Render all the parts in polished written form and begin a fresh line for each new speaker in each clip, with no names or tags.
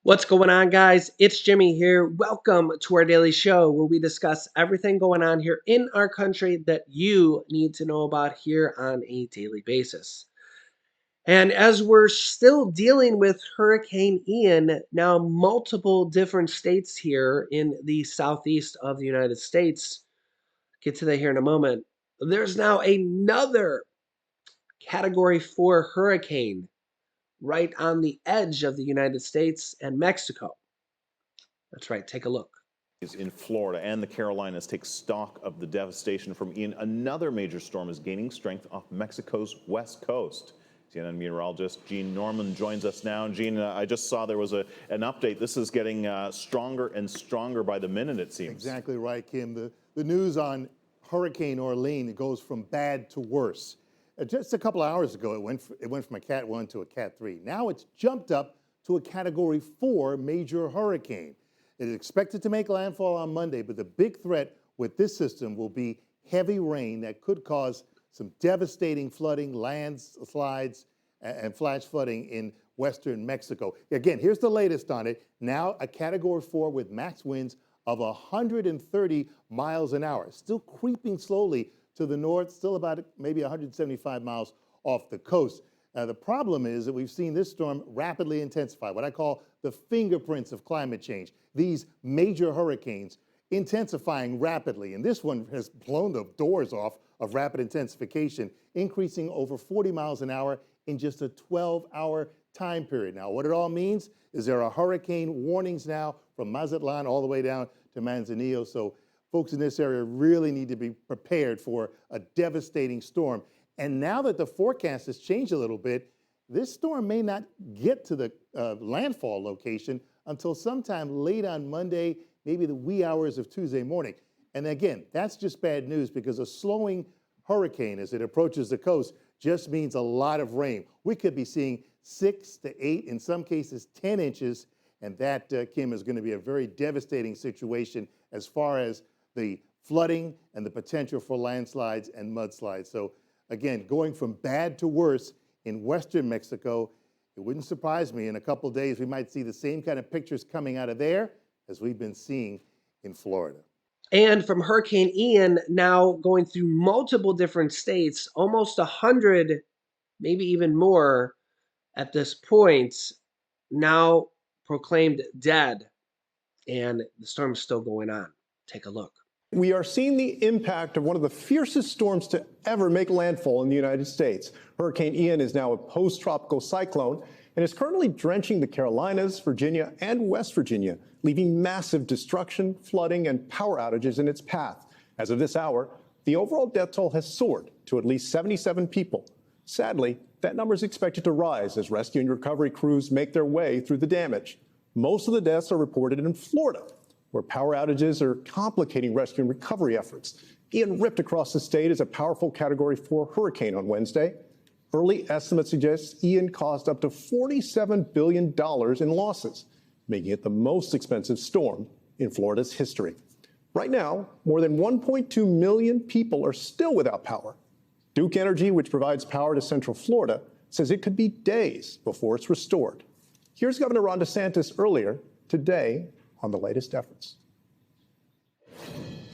What's going on, guys? It's Jimmy here. Welcome to our daily show where we discuss everything going on here in our country that you need to know about here on a daily basis. And as we're still dealing with Hurricane Ian, now multiple different states here in the southeast of the United States, get to that here in a moment. There's now another Category 4 hurricane right on the edge of the United States and Mexico. That's right, take a look.
In Florida and the Carolinas take stock of the devastation from Ian. Another major storm is gaining strength off Mexico's west coast. CNN meteorologist Gene Norman joins us now. Gene, I just saw there was an update. This is getting stronger and stronger by the minute, it seems.
Exactly right, Kim. The news on Hurricane Orlene goes from bad to worse. Just a couple hours ago, it went from a Cat 1 to a Cat 3. Now it's jumped up to a Category 4 major hurricane. It is expected to make landfall on Monday, but the big threat with this system will be heavy rain that could cause some devastating flooding, landslides, and flash flooding in western Mexico. Again, here's the latest on it. Now a Category 4 with max winds of 130 miles an hour. Still creeping slowly to the north, still about maybe 175 miles off the coast. Now, the problem is that we've seen this storm rapidly intensify, what I call the fingerprints of climate change. These major hurricanes intensifying rapidly, and this one has blown the doors off of rapid intensification, increasing over 40 miles an hour in just a 12-hour time period. Now, what it all means is there are hurricane warnings now from Mazatlan all the way down to Manzanillo, so folks in this area really need to be prepared for a devastating storm. And now that the forecast has changed a little bit, this storm may not get to the landfall location until sometime late on Monday, maybe the wee hours of Tuesday morning. And again, that's just bad news because a slowing hurricane as it approaches the coast just means a lot of rain. We could be seeing 6 to 8, in some cases 10 inches, and that, Kim, is going to be a very devastating situation as far as the flooding and the potential for landslides and mudslides. So again, going from bad to worse in western Mexico, it wouldn't surprise me in a couple of days we might see the same kind of pictures coming out of there as we've been seeing in Florida.
And from Hurricane Ian now going through multiple different states, almost 100, maybe even more at this point, now proclaimed dead. And the storm's still going on. Take a look.
We are seeing the impact of one of the fiercest storms to ever make landfall in the United States. Hurricane Ian is now a post-tropical cyclone and is currently drenching the Carolinas, Virginia, and West Virginia, leaving massive destruction, flooding, and power outages in its path. As of this hour, the overall death toll has soared to at least 77 people. Sadly, that number is expected to rise as rescue and recovery crews make their way through the damage. Most of the deaths are reported in Florida, where power outages are complicating rescue and recovery efforts. Ian ripped across the state as a powerful Category 4 hurricane on Wednesday. Early estimates suggest Ian caused up to $47 billion in losses, making it the most expensive storm in Florida's history. Right now, more than 1.2 million people are still without power. Duke Energy, which provides power to Central Florida, says it could be days before it's restored. Here's Governor Ron DeSantis earlier today on the latest efforts.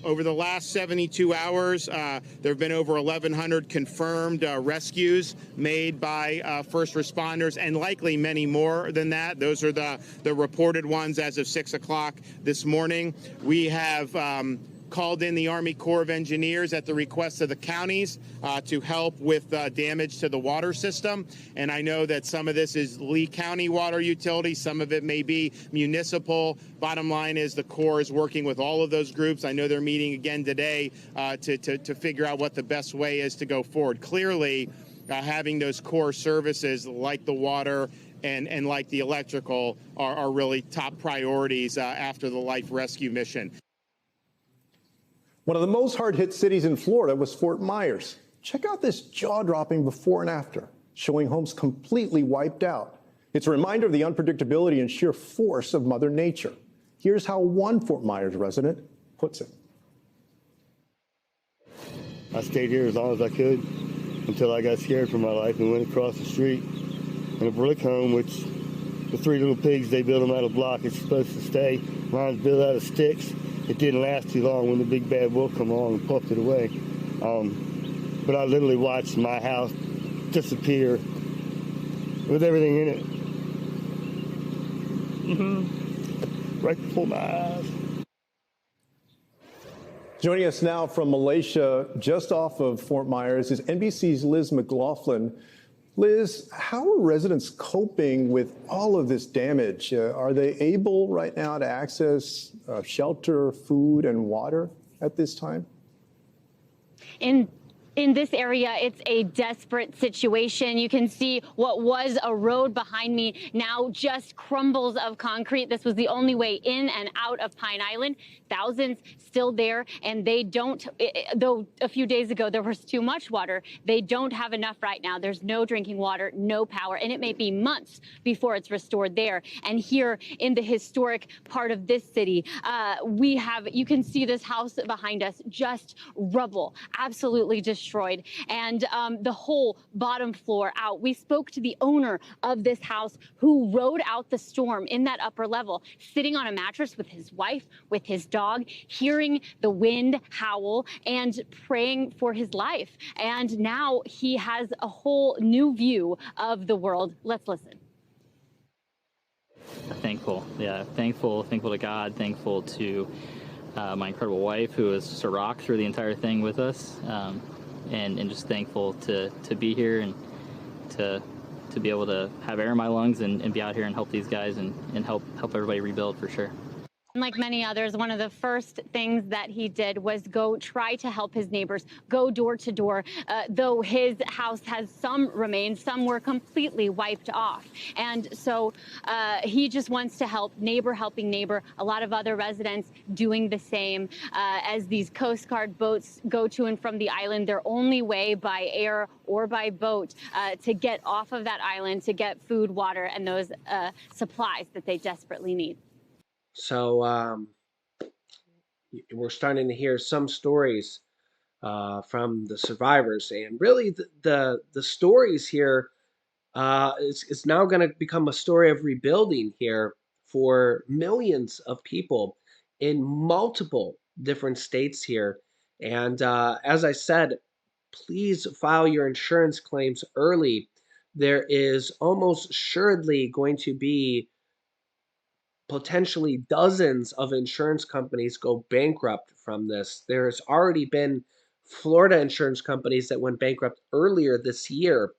Over the last 72 hours, there have been over 1,100 confirmed rescues made by first responders, and likely many more than that. Those are the reported ones as of 6 o'clock this morning. We have called in the Army Corps of Engineers at the request of the counties to help with damage to the water system. And I know that some of this is Lee County water utility, some of it may be municipal. Bottom line is the Corps is working with all of those groups. I know they're meeting again today to figure out what the best way is to go forward. Clearly, having those core services like the water and like the electrical are really top priorities after the life rescue mission.
One of the most hard-hit cities in Florida was Fort Myers. Check out this jaw-dropping before and after, showing homes completely wiped out. It's a reminder of the unpredictability and sheer force of Mother Nature. Here's how one Fort Myers resident puts it.
I stayed here as long as I could until I got scared for my life and went across the street in a brick home, which The three little pigs, they built them out of block. It's supposed to stay. Mine's built out of sticks. It didn't last too long when the big bad wolf come along and puffed it away. But I literally watched my house disappear with everything in it. Right before my eyes.
Joining us now from Malaysia, just off of Fort Myers, is NBC's Liz McLaughlin. Liz, how are residents coping with all of this damage? Are they able right now to access shelter, food, and water at this time?
In this area, it's a desperate situation. You can see what was a road behind me now just crumbles of concrete. This was the only way in and out of Pine Island. Thousands still there, and they don't, though a few days ago there was too much water, they don't have enough right now. There's no drinking water, no power, and it may be months before it's restored there. And here in the historic part of this city, you can see this house behind us, just rubble, absolutely destroyed, and the whole bottom floor out. We spoke to the owner of this house who rode out the storm in that upper level, sitting on a mattress with his wife, with his dog, hearing the wind howl and praying for his life. And now he has a whole new view of the world. Let's listen.
Thankful, yeah, thankful to God, thankful to my incredible wife, who was just a rock through the entire thing with us, and just thankful to be here and to be able to have air in my lungs and be out here and help these guys and help everybody rebuild for sure.
Like many others, one of the first things that he did was go try to help his neighbors, go door to door, though his house has some remains, some were completely wiped off. And so he just wants to help, neighbor helping neighbor, a lot of other residents doing the same. As these Coast Guard boats go to and from the island, their only way by air or by boat to get off of that island, to get food, water, and those supplies that they desperately need.
So we're starting to hear some stories from the survivors, and really the stories here is now going to become a story of rebuilding here for millions of people in multiple different states here. And as I said, please file your insurance claims early. There is almost assuredly going to be potentially dozens of insurance companies go bankrupt from this. There's already been Florida insurance companies that went bankrupt earlier this year.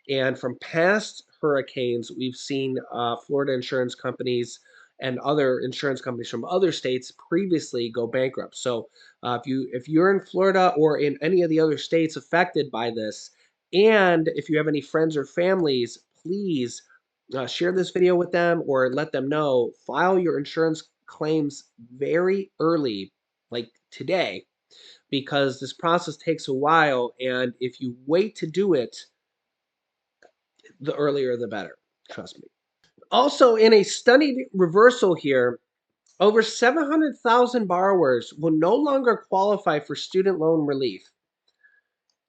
And from past hurricanes, we've seen Florida insurance companies and other insurance companies from other states previously go bankrupt. So if you're in Florida or in any of the other states affected by this, and if you have any friends or families, please share this video with them or let them know. File your insurance claims very early, like today, because this process takes a while. And if you wait to do it, the earlier the better. Trust me. Also, in a studied reversal here, over 700,000 borrowers will no longer qualify for student loan relief.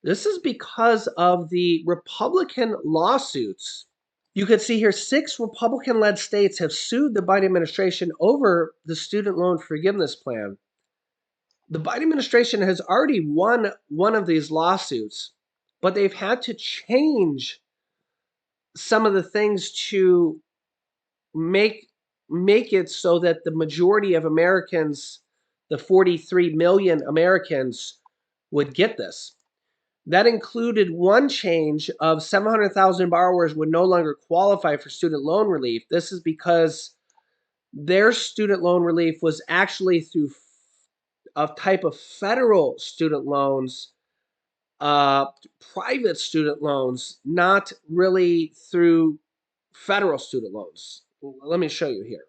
This is because of the Republican lawsuits. You can see here 6 Republican-led states have sued the Biden administration over the student loan forgiveness plan. The Biden administration has already won one of these lawsuits, but they've had to change some of the things to make it so that the majority of Americans, the 43 million Americans, would get this. That included one change of 700,000 borrowers would no longer qualify for student loan relief. This is because their student loan relief was actually through a type of federal student loans, private student loans, not really through federal student loans. Let me show you here.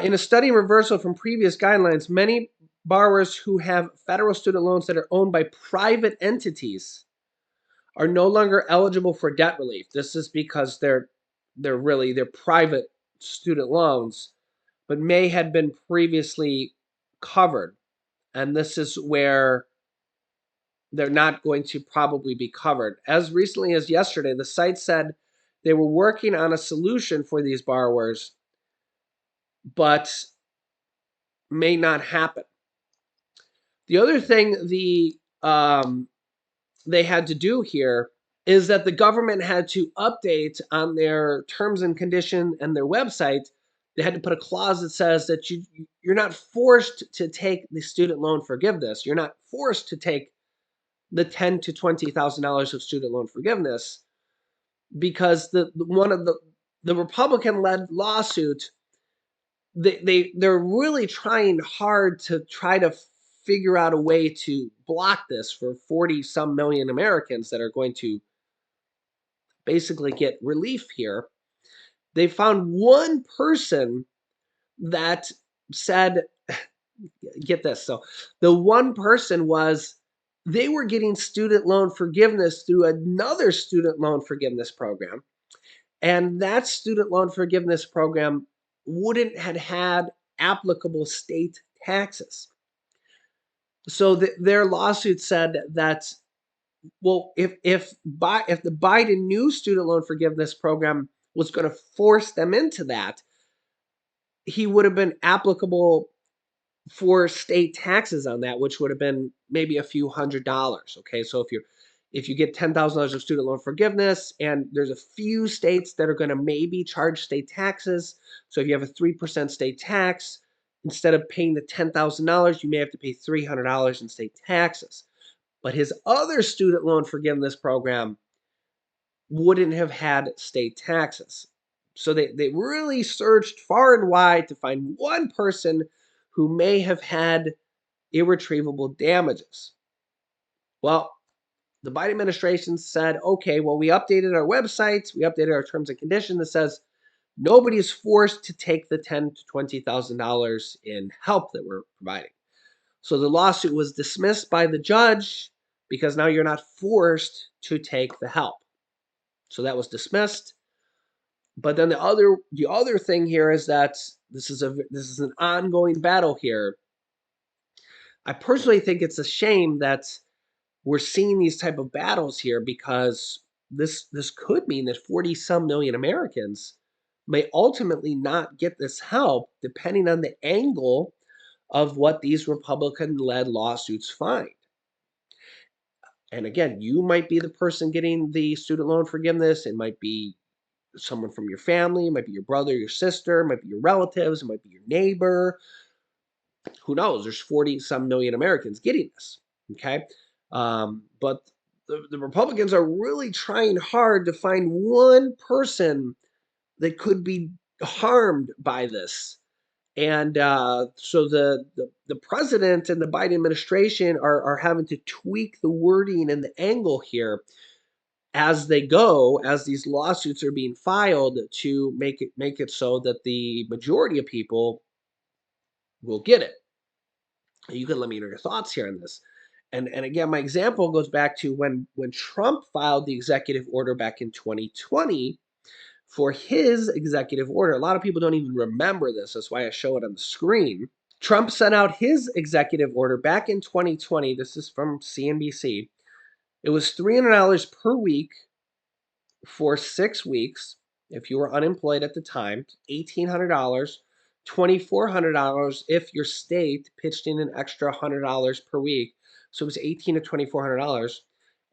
In a study reversal from previous guidelines, many borrowers who have federal student loans that are owned by private entities are no longer eligible for debt relief. This is because they're private student loans, but may have been previously covered. And this is where they're not going to probably be covered. As recently as yesterday, the site said they were working on a solution for these borrowers, but may not happen. The other thing they had to do here is that the government had to update on their terms and condition and their website. They had to put a clause that says that you're not forced to take the student loan forgiveness. You're not forced to take the $10,000 to $20,000 of student loan forgiveness, because one of the Republican-led lawsuit, they're really trying hard to try to figure out a way to block this for 40 some million Americans that are going to basically get relief here. They found one person that said, get this. So the one person was, they were getting student loan forgiveness through another student loan forgiveness program. And that student loan forgiveness program wouldn't have had applicable state taxes. So their lawsuit said that, well, if the Biden new student loan forgiveness program was going to force them into that, he would have been applicable for state taxes on that, which would have been maybe a few $100s. Okay, so if you get $10,000 of student loan forgiveness, and there's a few states that are going to maybe charge state taxes. So if you have a 3% state tax, instead of paying the $10,000, you may have to pay $300 in state taxes. But his other student loan forgiveness program wouldn't have had state taxes. So they really searched far and wide to find one person who may have had irretrievable damages. Well, the Biden administration said, okay, well, we updated our websites, we updated our terms and conditions that says nobody is forced to take the $10,000 to $20,000 in help that we're providing. So the lawsuit was dismissed by the judge because now you're not forced to take the help. So that was dismissed. But then the other thing here is that this is an ongoing battle here. I personally think it's a shame that we're seeing these type of battles here, because this could mean that 40 some million Americans may ultimately not get this help, depending on the angle of what these Republican-led lawsuits find. And again, you might be the person getting the student loan forgiveness. It might be someone from your family, it might be your brother, your sister, it might be your relatives, it might be your neighbor. Who knows? There's 40 some million Americans getting this. Okay. But the Republicans are really trying hard to find one person that could be harmed by this. And so the president and the Biden administration are having to tweak the wording and the angle here as they go, as these lawsuits are being filed, to make it so that the majority of people will get it. You can let me know your thoughts here on this. And again, my example goes back to when Trump filed the executive order back in 2020 for his executive order. A lot of people don't even remember this. That's why I show it on the screen. Trump sent out his executive order back in 2020. This is from CNBC. It was $300 per week for 6 weeks if you were unemployed at the time, $1,800, $2,400 if your state pitched in an extra $100 per week. So it was $1,800 to $2,400.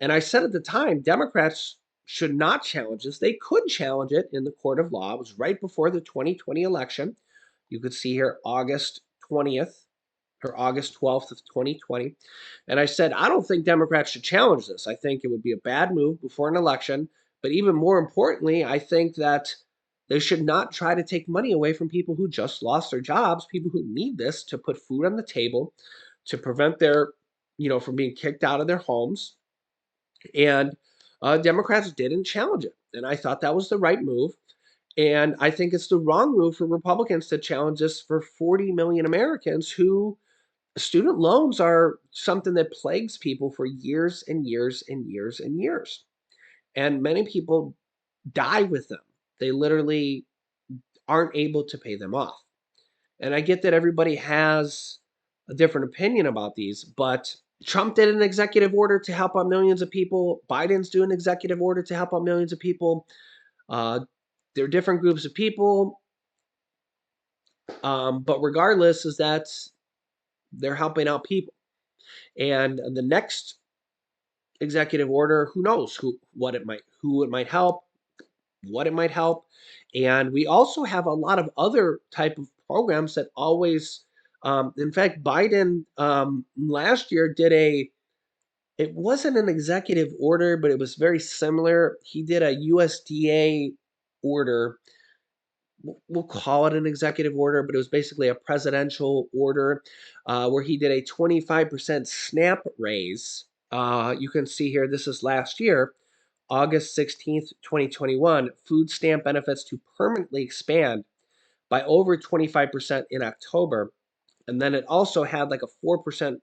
And I said at the time, Democrats should not challenge this. They could challenge it in the court of law. It was right before the 2020 election. You could see here August 20th or August 12th of 2020. And I said, I don't think Democrats should challenge this. I think it would be a bad move before an election. But even more importantly, I think that they should not try to take money away from people who just lost their jobs, people who need this to put food on the table, to prevent from being kicked out of their homes. And Democrats didn't challenge it. And I thought that was the right move. And I think it's the wrong move for Republicans to challenge this for 40 million Americans who student loans are something that plagues people for years and years and years and years. And many people die with them. They literally aren't able to pay them off. And I get that everybody has a different opinion about these, but Trump did an executive order to help out millions of people. Biden's doing an executive order to help out millions of people. Uh, they're different groups of people, but regardless, is that they're helping out people. And the next executive order, who knows who it might help, what it might help. And we also have a lot of other type of programs that always, in fact, Biden last year did it wasn't an executive order, but it was very similar. He did a USDA order. We'll call it an executive order, but it was basically a presidential order where he did a 25% SNAP raise. You can see here, this is last year, August 16th, 2021, food stamp benefits to permanently expand by over 25% in October. And then it also had like a 4%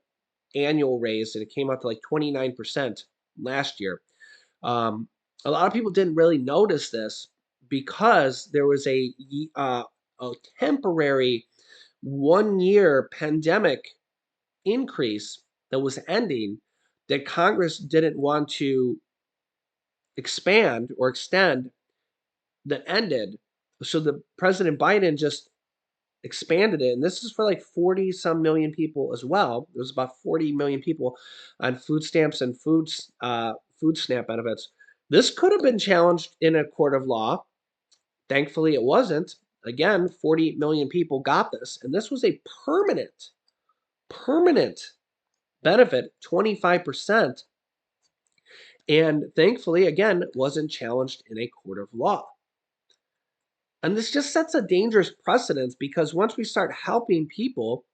annual raise, and it came out to like 29% last year. Um, a lot of people didn't really notice this because there was a temporary 1 year pandemic increase that was ending that Congress didn't want to expand or extend that ended. So the President Biden just expanded it, and this is for like 40 some million people as well. There's about 40 million people on food stamps and food stamp benefits. This could have been challenged in a court of law. Thankfully, it wasn't. Again, 48 million people got this, and this was a permanent benefit, 25%. And thankfully, again, it wasn't challenged in a court of law. And this just sets a dangerous precedence because once we start helping people,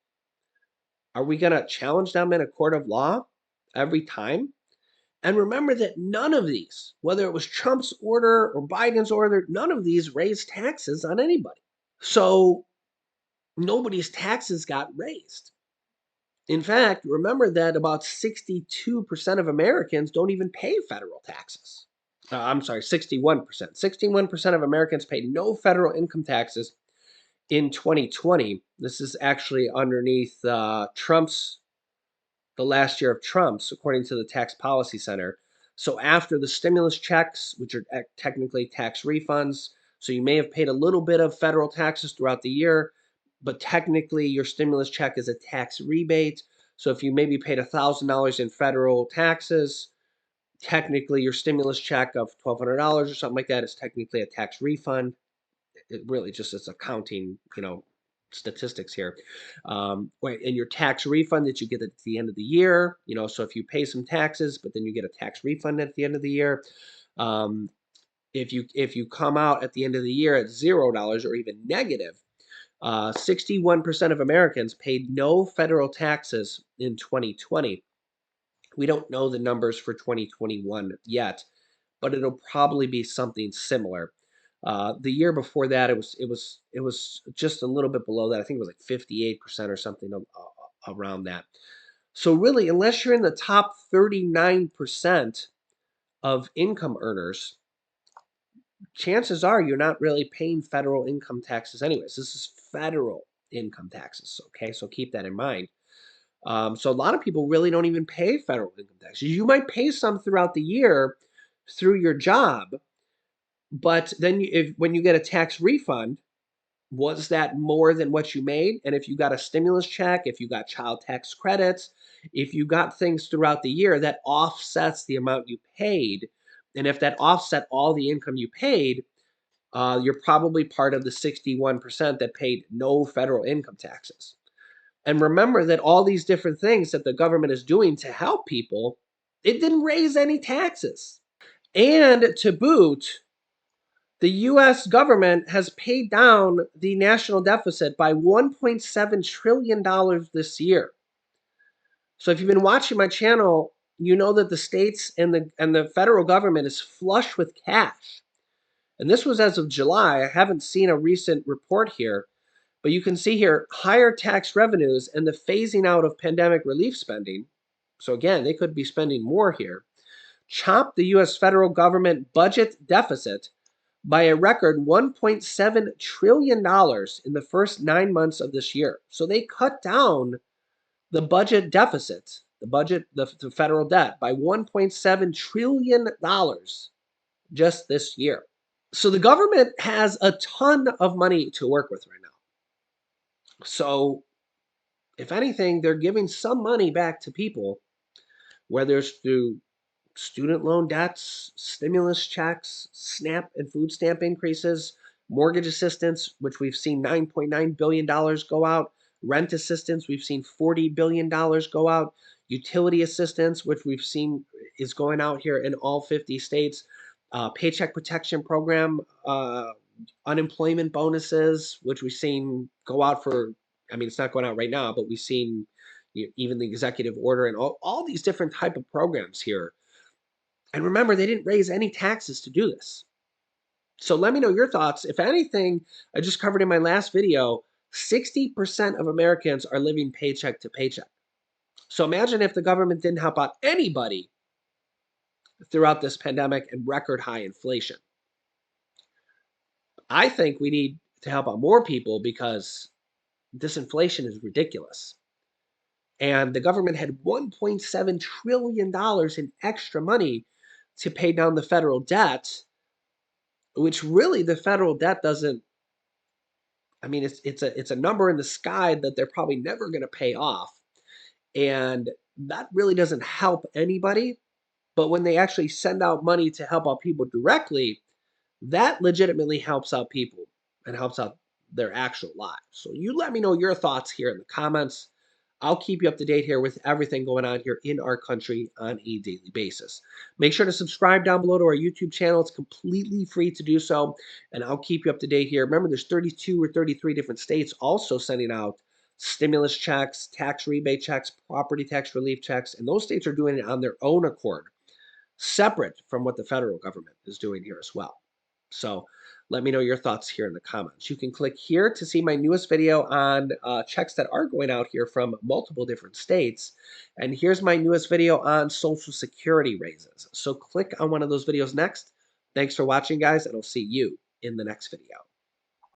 are we going to challenge them in a court of law every time? And remember that none of these, whether it was Trump's order or Biden's order, none of these raised taxes on anybody. So nobody's taxes got raised. In fact, remember that about 62% of Americans don't even pay federal taxes. I'm sorry, 61%. 61% of Americans paid no federal income taxes in 2020. This is actually underneath the last year of Trump's, according to the Tax Policy Center. So after the stimulus checks, which are technically tax refunds, so you may have paid a little bit of federal taxes throughout the year, but technically your stimulus check is a tax rebate. So if you maybe paid $1,000 in federal taxes, technically your stimulus check of $1,200 or something like that is technically a tax refund. It really just is accounting, statistics here. And your tax refund that you get at the end of the year, so if you pay some taxes, but then you get a tax refund at the end of the year. Um, if you come out at the end of the year at $0 or even negative, 61% of Americans paid no federal taxes in 2020. We don't know the numbers for 2021 yet, but it'll probably be something similar. The year before that, it was just a little bit below that. I think it was like 58% or something around that. So really, unless you're in the top 39% of income earners, chances are you're not really paying federal income taxes anyways. This is federal income taxes. Okay, so keep that in mind. So a lot of people really don't even pay federal income taxes. You might pay some throughout the year through your job, but then when you get a tax refund, was that more than what you made? And if you got a stimulus check, if you got child tax credits, if you got things throughout the year, that offsets the amount you paid. And if that offset all the income you paid, you're probably part of the 61% that paid no federal income taxes. And remember that all these different things that the government is doing to help people, it didn't raise any taxes. And to boot, the US government has paid down the national deficit by $1.7 trillion this year. So if you've been watching my channel, you know that the states and the federal government is flush with cash. And this was as of July. I haven't seen a recent report here, but you can see here higher tax revenues and the phasing out of pandemic relief spending. So again, they could be spending more here. Chopped the US federal government budget deficit by a record $1.7 trillion in the first 9 months of this year. So they cut down the budget deficit, the federal debt by $1.7 trillion just this year. So the government has a ton of money to work with right now. So if anything, they're giving some money back to people, whether it's through student loan debts, stimulus checks, SNAP and food stamp increases, mortgage assistance, which we've seen $9.9 billion go out, rent assistance, we've seen $40 billion go out, utility assistance, which we've seen is going out here in all 50 states, paycheck protection program, unemployment bonuses, which we've seen go out for, I mean, it's not going out right now, but we've seen even the executive order and all these different type of programs here. And remember, they didn't raise any taxes to do this. So let me know your thoughts. If anything, I just covered in my last video, 60% of Americans are living paycheck to paycheck. So imagine if the government didn't help out anybody throughout this pandemic and record high inflation. I think we need to help out more people because this inflation is ridiculous. And the government had $1.7 trillion in extra money to pay down the federal debt, which really the federal debt doesn't, I mean, it's a number in the sky that they're probably never going to pay off. And that really doesn't help anybody. But when they actually send out money to help out people directly, that legitimately helps out people and helps out their actual lives. So you let me know your thoughts here in the comments. I'll keep you up to date here with everything going on here in our country on a daily basis. Make sure to subscribe down below to our YouTube channel. It's completely free to do so, and I'll keep you up to date here. Remember, there's 32 or 33 different states also sending out stimulus checks, tax rebate checks, property tax relief checks, and those states are doing it on their own accord, separate from what the federal government is doing here as well. So let me know your thoughts here in the comments. You can click here to see my newest video on checks that are going out here from multiple different states. And here's my newest video on Social Security raises. So click on one of those videos next. Thanks for watching, guys, and I'll see you in the next video.